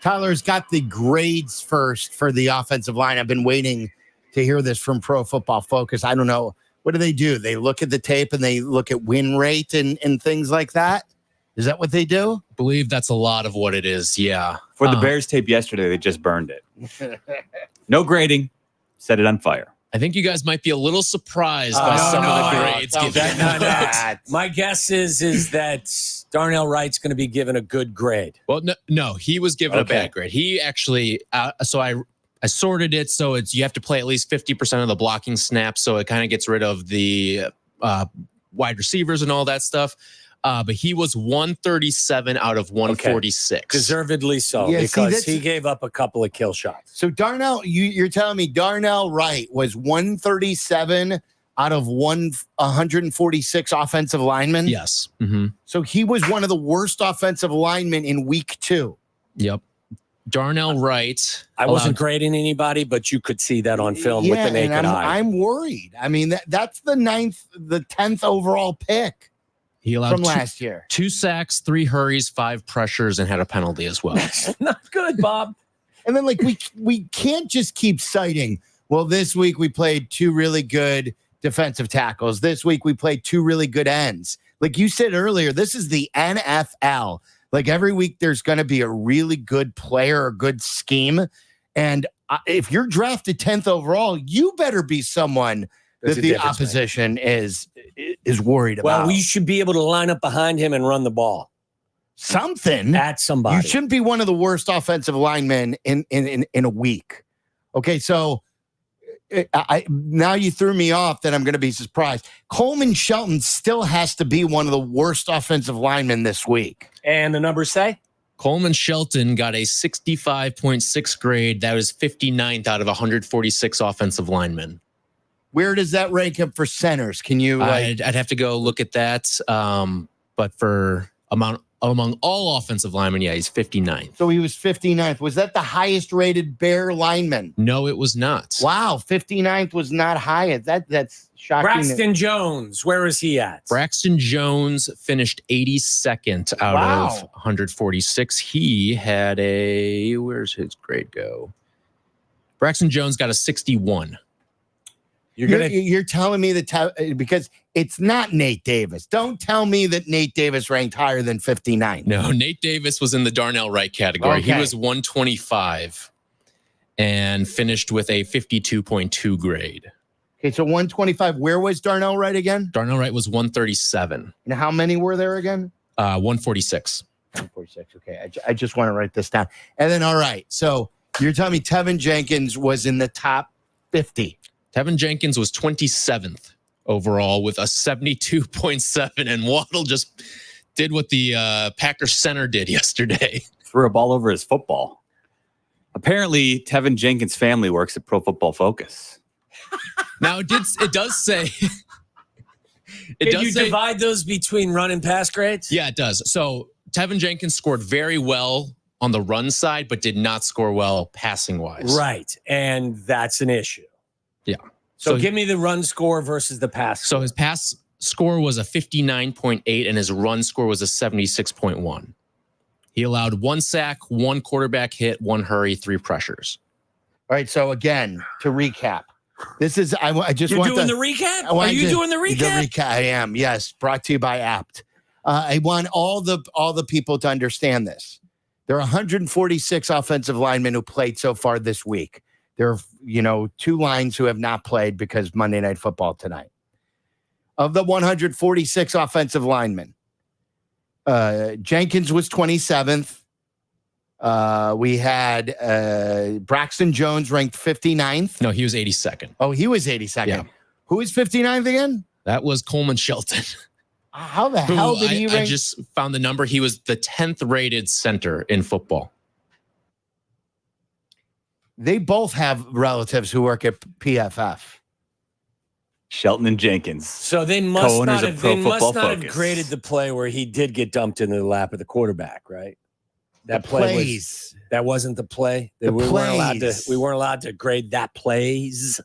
Tyler's got the grades first for the offensive line. I've been waiting to hear this from Pro Football Focus. I don't know. What do? They look at the tape and they look at win rate and things like that? Is that what they do? I believe that's a lot of what it is, yeah. For the Bears tape yesterday, they just burned it. No grading. Set it on fire. I think you guys might be a little surprised by some of the grades. My guess is that Darnell Wright's going to be given a good grade. Well, no, he was given a bad grade. He actually, so I sorted it so you have to play at least 50% of the blocking snaps, so it kind of gets rid of the wide receivers and all that stuff. But he was 137 out of 146. Deservedly so, because he gave up a couple of kill shots. So Darnell, you're telling me Darnell Wright was 137 out of 146 offensive linemen? Yes. Mm-hmm. So he was one of the worst offensive linemen in week 2. Yep. Darnell Wright. I wasn't grading anybody, but you could see that on film with the naked eye. I'm worried. I mean, that's the 10th overall pick. He allowed from last year. 2 sacks, 3 hurries, 5 pressures, and had a penalty as well. Not good, Bob. And then, we can't just keep citing, well, this week we played 2 really good defensive tackles. This week we played 2 really good ends. Like you said earlier, this is the NFL. Like every week there's going to be a really good player, a good scheme. And if you're drafted 10th overall, you better be someone that the opposition is worried about. Well, we should be able to line up behind him and run the ball. Something. At somebody. You shouldn't be one of the worst offensive linemen in a week. Okay, so now you threw me off that I'm going to be surprised. Coleman Shelton still has to be one of the worst offensive linemen this week. And the numbers say? Coleman Shelton got a 65.6 grade. That was 59th out of 146 offensive linemen. Where does that rank him for centers? Can you? I'd have to go look at that. But for among all offensive linemen, yeah, he's 59th. So he was 59th. Was that the highest rated Bear lineman? No, it was not. Wow, 59th was not high. That's shocking. Braxton Jones, where is he at? Braxton Jones finished 82nd out of 146. He had where's his grade go? Braxton Jones got a 61. You're telling me that because it's not Nate Davis. Don't tell me that Nate Davis ranked higher than 59. No, Nate Davis was in the Darnell Wright category. Okay. He was 125 and finished with a 52.2 grade. Okay, so 125. Where was Darnell Wright again? Darnell Wright was 137. And how many were there again? 146. 146. Okay, I just want to write this down. And then, all right, so you're telling me Tevin Jenkins was in the top 50. Tevin Jenkins was 27th overall with a 72.7, and Waddle just did what the Packers center did yesterday. Threw a ball over his football. Apparently, Tevin Jenkins' family works at Pro Football Focus. Now, it does say... Can you divide those between run and pass grades? Yeah, it does. So Tevin Jenkins scored very well on the run side, but did not score well passing-wise. Right, and that's an issue. Yeah. So give me the run score versus the pass score. So his pass score was a 59.8 and his run score was a 76.1. He allowed 1 sack, 1 quarterback hit, 1 hurry, 3 pressures. All right. So again, to recap, this is I just You're want doing the recap. Are you doing the recap? The recap. I am. Yes. Brought to you by Apt. I want all the people to understand this. There are 146 offensive linemen who played so far this week. There are, 2 lines who have not played because Monday Night Football tonight. Of the 146 offensive linemen, Jenkins was 27th. We had Braxton Jones ranked 59th. No, he was 82nd. Oh, he was 82nd. Yeah. Who was 59th again? That was Coleman Shelton. How the hell did he rank? I just found the number. He was the 10th rated center in football. They both have relatives who work at PFF. Shelton and Jenkins. So they must not have graded the play where he did get dumped into the lap of the quarterback, right? That that wasn't the play. We weren't allowed to grade that plays.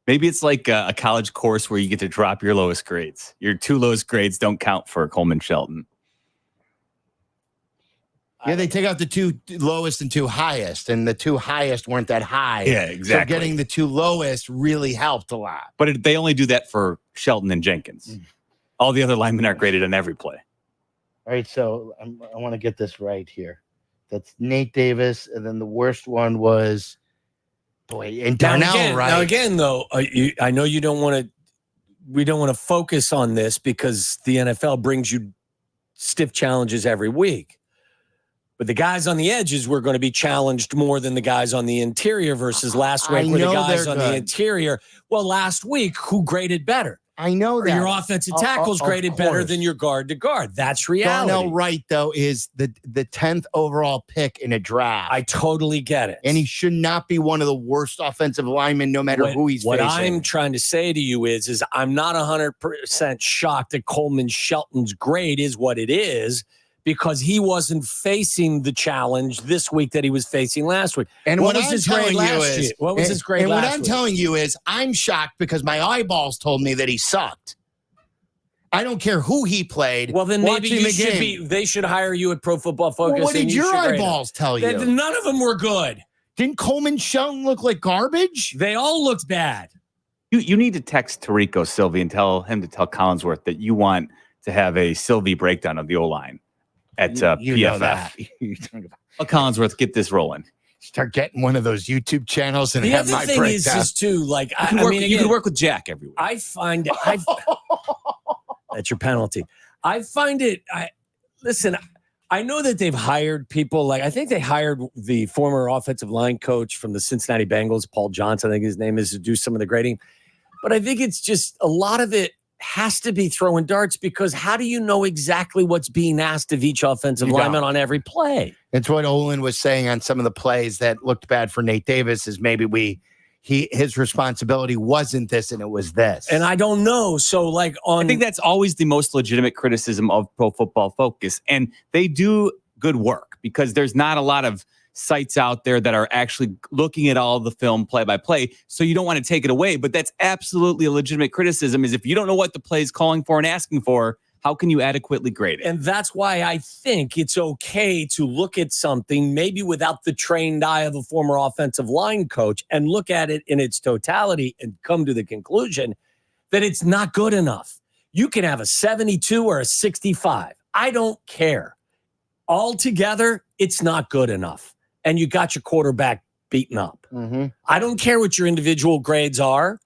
Maybe it's like a college course where you get to drop your lowest grades. Your 2 lowest grades don't count for Coleman Shelton. Yeah, they take out the 2 lowest and 2 highest, and the 2 highest weren't that high. Yeah, exactly. So getting the 2 lowest really helped a lot. But they only do that for Shelton and Jenkins. All the other linemen are graded on every play. All right, so I want to get this right here. That's Nate Davis, and then the worst one was, and Darnell, right? Now again, though, I know you don't want to. We don't want to focus on this because the NFL brings you stiff challenges every week. But the guys on the edges were going to be challenged more than the guys on the interior versus last week where the guys on the interior. Well, last week, who graded better? I know that. Your offensive tackles graded better than your guard to guard. That's reality. Darnell Wright, though, is the 10th overall pick in a draft. I totally get it. And he should not be one of the worst offensive linemen, no matter who he's facing. What I'm trying to say to you is I'm not 100% shocked that Coleman Shelton's grade is what it is, because he wasn't facing the challenge this week that he was facing last week. And what was his grade last year? What was his grade last week? And what I'm telling you is I'm shocked because my eyeballs told me that he sucked. I don't care who he played. Well, then maybe you should be. They should hire you at Pro Football Focus. Well, what did your eyeballs tell you? None of them were good. Didn't Coleman Shelton look like garbage? They all looked bad. You need to text Tarico Silvy and tell him to tell Collinsworth that you want to have a Silvy breakdown of the O-line at PFF. Collinsworth, get this rolling. Start getting one of those YouTube channels and have my breakdown. The other thing is just too, like, you can work with Jack every week. I find that's your penalty. I find it. Listen. I know that they've hired people. Like, I think they hired the former offensive line coach from the Cincinnati Bengals, Paul Johnson, I think his name is, to do some of the grading. But I think it's just a lot of it has to be throwing darts, because how do you know exactly what's being asked of each offensive lineman on every play? It's what Olin was saying on some of the plays that looked bad for Nate Davis, is maybe his responsibility wasn't this and it was this. And I don't know. So like I think that's always the most legitimate criticism of Pro Football Focus. And they do good work because there's not a lot of sites out there that are actually looking at all the film play by play. So you don't want to take it away, but that's absolutely a legitimate criticism, is if you don't know what the play is calling for and asking for, how can you adequately grade it? And that's why I think it's okay to look at something maybe without the trained eye of a former offensive line coach and look at it in its totality and come to the conclusion that it's not good enough. You can have a 72 or a 65. I don't care. Altogether, it's not good enough. And you got your quarterback beaten up. Mm-hmm. I don't care what your individual grades are.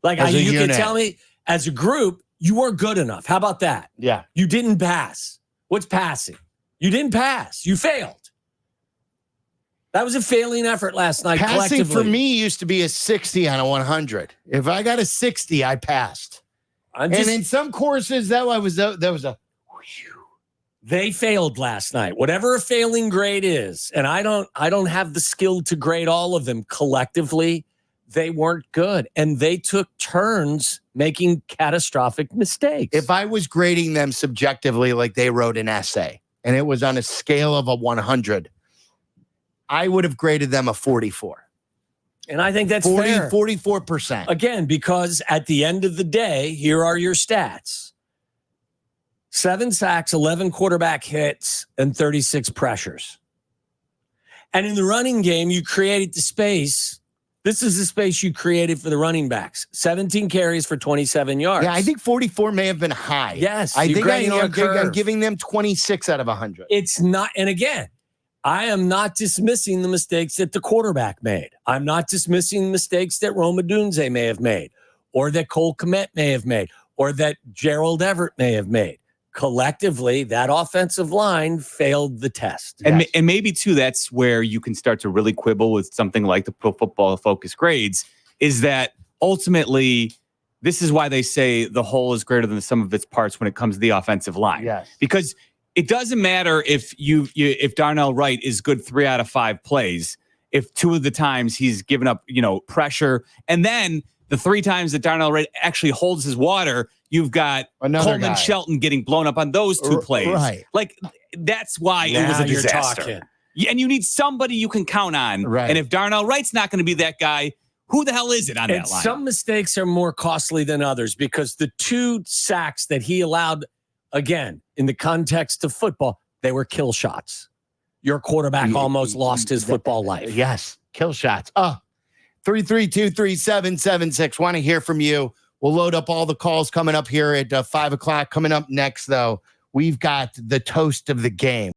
Like, you can tell me as a group, you weren't good enough. How about that? Yeah. You didn't pass. What's passing? You didn't pass. You failed. That was a failing effort last night. Passing for me used to be a 60 on a 100. If I got a 60, I passed. And in some courses, that was a. They failed last night. Whatever a failing grade is, and I don't have the skill to grade all of them collectively. They weren't good, and they took turns making catastrophic mistakes. If I was grading them subjectively, like they wrote an essay, and it was on a scale of a 100, I would have graded them a 44. And I think that's fair. 44%. Again, because at the end of the day, here are your stats. 7 sacks, 11 quarterback hits, and 36 pressures. And in the running game, you created the space. This is the space you created for the running backs. 17 carries for 27 yards. Yeah, I think 44 may have been high. Yes. I think I'm giving them 26 out of 100. It's not. And again, I am not dismissing the mistakes that the quarterback made. I'm not dismissing mistakes that Rome Odunze may have made, or that Cole Kmet may have made, or that Gerald Everett may have made. Collectively, that offensive line failed the test. And maybe, too, that's where you can start to really quibble with something like the Pro Football Focus grades, is that ultimately this is why they say the whole is greater than the sum of its parts when it comes to the offensive line. Yes. Because it doesn't matter if if Darnell Wright is good 3 out of 5 plays, if 2 of the times he's given up, pressure, and then the 3 times that Darnell Wright actually holds his water, you've got Coleman Shelton getting blown up on those 2 plays. Right. Like, that's why it was a disaster. And you need somebody you can count on. Right. And if Darnell Wright's not going to be that guy, who the hell is it on that line? Some mistakes are more costly than others, because the 2 sacks that he allowed, again, in the context of football, they were kill shots. your quarterback almost lost his football life. Yes. Kill shots. 332-3776. Want to hear from you. We'll load up all the calls coming up here at 5 o'clock. Coming up next, though, we've got the toast of the game.